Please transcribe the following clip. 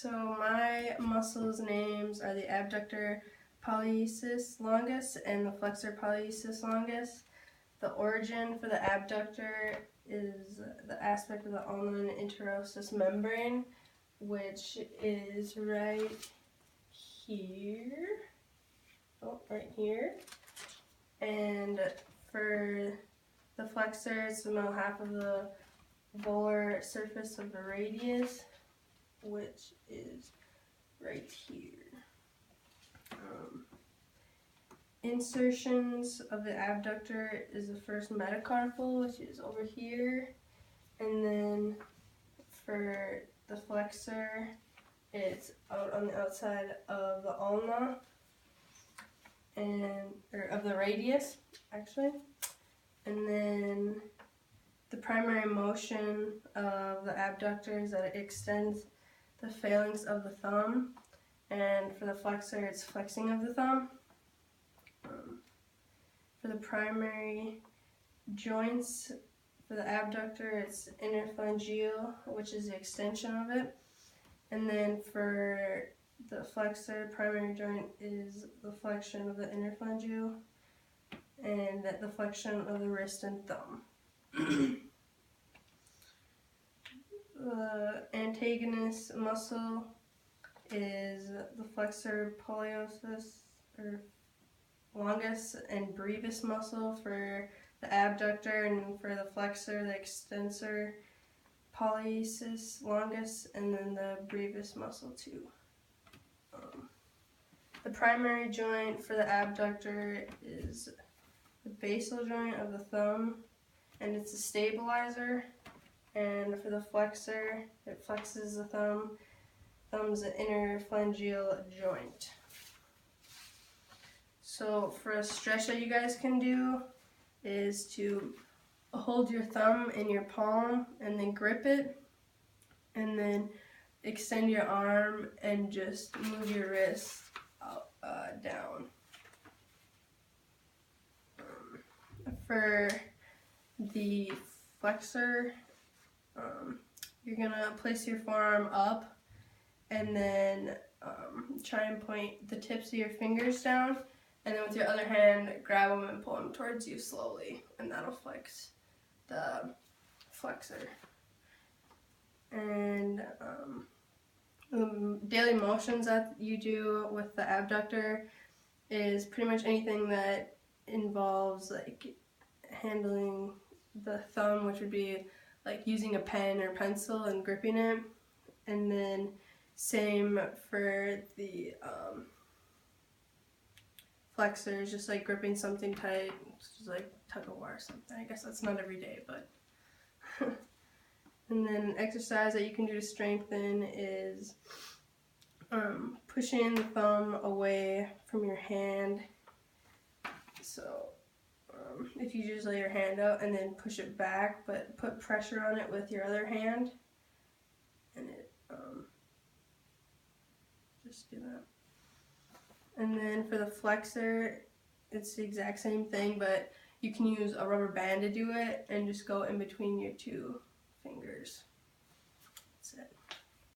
So my muscles names are the abductor pollicis longus and the flexor pollicis longus. The origin for the abductor is the aspect of the ulnar and interosseous membrane, which is right here. Oh, right here. And for the flexor, it's the middle half of the volar surface of the radius, which is right here. Insertions of the abductor is the first metacarpal, which is over here, and then for the flexor, it's out on the outside of the ulna, or of the radius, actually. And then the primary motion of the abductor is that it extends the phalanx of the thumb, and for the flexor, it's flexing of the thumb. For the primary joints, for the abductor, it's interphalangeal, which is the extension of it. And then for the flexor, primary joint is the flexion of the interphalangeal and the flexion of the wrist and thumb. The antagonist muscle is the flexor pollicis or longus and brevis muscle for the abductor, and for the flexor, the extensor pollicis longus, and then the brevis muscle too. The primary joint for the abductor is the basal joint of the thumb, and it's a stabilizer. And for the flexor, it flexes the thumb. Thumb's an interphalangeal joint. So for a stretch that you guys can do is to hold your thumb in your palm and then grip it, and then extend your arm and just move your wrist down. For the flexor, you're gonna place your forearm up and then try and point the tips of your fingers down, and then with your other hand grab them and pull them towards you slowly, and that'll flex the flexor. And the daily motions that you do with the abductor is pretty much anything that involves like handling the thumb, which would be like using a pen or pencil and gripping it. And then same for the flexors, just like gripping something tight, just like tug of war or something. I guess that's not every day, but and then an exercise that you can do to strengthen is pushing the thumb away from your hand. So if you just lay your hand out and then push it back, but put pressure on it with your other hand, and it just do that. And then for the flexor, it's the exact same thing, but you can use a rubber band to do it and just go in between your two fingers.